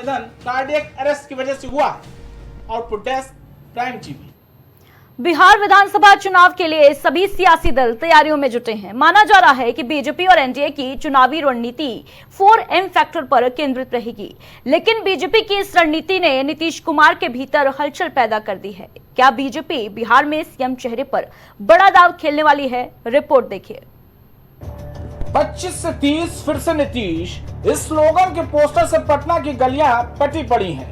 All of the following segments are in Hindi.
निधन कार्डियक अरेस्ट की वजह से हुआ है। Output desk, prime TV. Bihar विधानसभा चुनाव के लिए सभी सियासी दल तैयारियों में जुटे हैं। माना जा रहा है कि बीजेपी और एनडीए की चुनावी रणनीति 4M फैक्टर पर केंद्रित रहेगी, लेकिन बीजेपी की इस रणनीति ने नीतीश कुमार के भीतर हलचल पैदा कर दी है। क्या बीजेपी बिहार में सीएम चेहरे पर बड़ा दांव खेलने वाली है? रिपोर्ट देखिए। 25 से 30 फिर से नीतीश, इस स्लोगन के पोस्टर से पटना की गलियां पटी पड़ी हैं।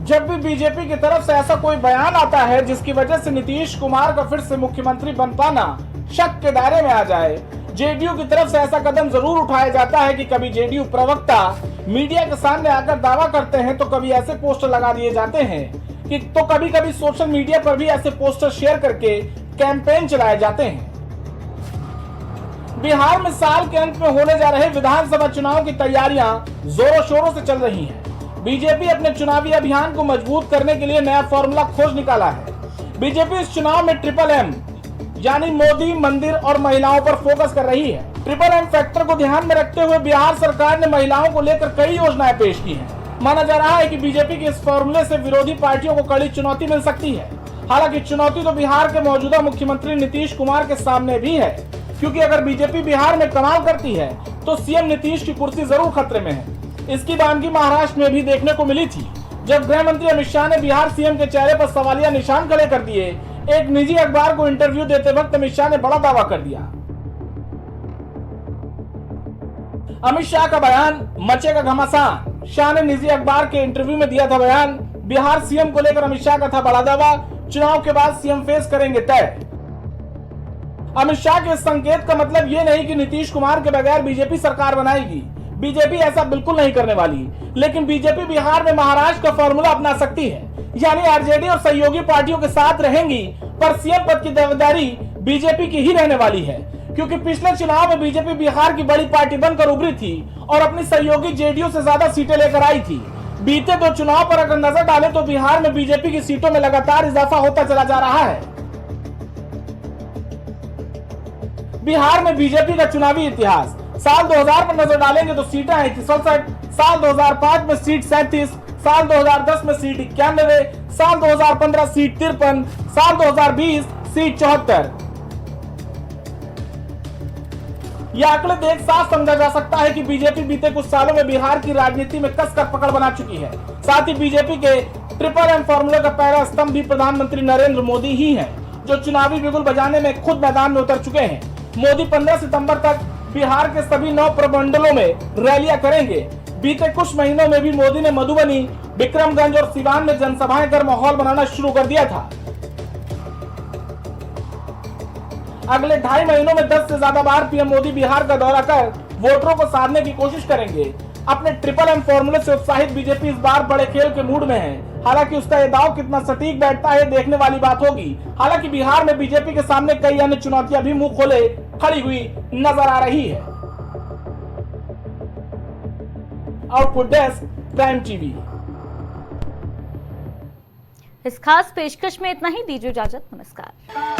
जब भी बीजेपी की तरफ से ऐसा कोई बयान आता है जिसकी वजह से नीतीश कुमार का फिर से मुख्यमंत्री बन पाना शक के दायरे में आ जाए, जेडीयू की तरफ से ऐसा कदम जरूर उठाया जाता है कि कभी जेडीयू प्रवक्ता मीडिया के सामने आकर दावा करते हैं तो कभी ऐसे पोस्टर लगा दिए जाते हैं कि तो कभी कभी सोशल मीडिया पर भी ऐसे पोस्टर शेयर करके कैंपेन चलाए जाते हैं। बिहार में साल के अंत में होने जा रहे विधानसभा चुनाव की तैयारियां जोरों शोरों से चल रही हैं। बीजेपी अपने चुनावी अभियान को मजबूत करने के लिए नया फॉर्मूला खोज निकाला है। बीजेपी इस चुनाव में MMM यानी मोदी, मंदिर और महिलाओं पर फोकस कर रही है। MMM फैक्टर को ध्यान में रखते हुए बिहार सरकार ने महिलाओं को लेकर कई योजनाएं पेश की हैं। माना जा रहा है कि बीजेपी के इस फॉर्मूले से विरोधी पार्टियों को कड़ी चुनौती मिल सकती है। हालांकि चुनौती तो बिहार के मौजूदा मुख्यमंत्री नीतीश कुमार के सामने भी है, क्योंकि अगर बीजेपी बिहार में कमाल करती है तो सीएम नीतीश की कुर्सी जरूर खतरे में है। इसकी बानगी महाराष्ट्र में भी देखने को मिली थी, जब गृह मंत्री अमित शाह ने बिहार सीएम के चेहरे पर सवालिया निशान खड़े कर दिए। एक निजी अखबार को इंटरव्यू देते वक्त अमित शाह ने बड़ा दावा कर दिया। अमित शाह का बयान मचेगा घमासान। शाह ने निजी अखबार के इंटरव्यू में दिया था बयान। बिहार सीएम को लेकर अमित शाह का था बड़ा दावा। चुनाव के बाद सीएम फेस करेंगे तय। अमित शाह के इस संकेत का मतलब ये नहीं कि नीतीश कुमार के बगैर बीजेपी सरकार बनाएगी। बीजेपी ऐसा बिल्कुल नहीं करने वाली, लेकिन बीजेपी बिहार में महाराष्ट्र का फॉर्मूला अपना सकती है, यानी आरजेडी और सहयोगी पार्टियों के साथ रहेंगी, पर सीएम पद की दावेदारी बीजेपी की ही रहने वाली है, क्योंकि पिछले चुनाव में बीजेपी बिहार की बड़ी पार्टी बनकर उभरी थी और अपनी सहयोगी जेडीयू से ज्यादा सीटें लेकर आई थी। बीते 2 चुनाव पर अगर नजर डालें तो बिहार में बीजेपी की सीटों में लगातार इजाफा होता चला जा रहा है। बिहार में बीजेपी का चुनावी इतिहास साल 2000 पर नजर डालेंगे तो सीटें आई थी 67, साल 2005 में सीट 37, साल 2010 में सीट 91, साल 2015 सीट 53, साल 2020 सीट 74। यह आंकड़े देख साफ समझा जा सकता है कि बीजेपी बीते कुछ सालों में बिहार की राजनीति में कसकर पकड़ बना चुकी है। साथ ही बीजेपी के MMM फॉर्मूले का पहला स्तंभ भी प्रधानमंत्री नरेंद्र मोदी ही है, जो चुनावी बिगुल बजाने में खुद मैदान में उतर चुके हैं। मोदी 15 सितंबर तक बिहार के सभी 9 प्रमंडलों में रैलियां करेंगे। बीते कुछ महीनों में भी मोदी ने मधुबनी, विक्रमगंज और सिवान में जनसभाएं कर माहौल बनाना शुरू कर दिया था। अगले 2.5 महीनों में 10 से ज्यादा बार पीएम मोदी बिहार का दौरा कर वोटरों को साधने की कोशिश करेंगे। अपने MMM फॉर्मूले से उत्साहित बीजेपी इस बार बड़े खेल के मूड में है। हालांकि उसका यह दांव कितना सटीक बैठता है देखने वाली बात होगी। हालांकि बिहार में बीजेपी के सामने कई अन्य चुनौतियां भी मुंह खोले खड़ी हुई नजर आ रही है। Output desk, prime TV. इस खास पेशकश में इतना ही। दीजिए इजाजत। नमस्कार।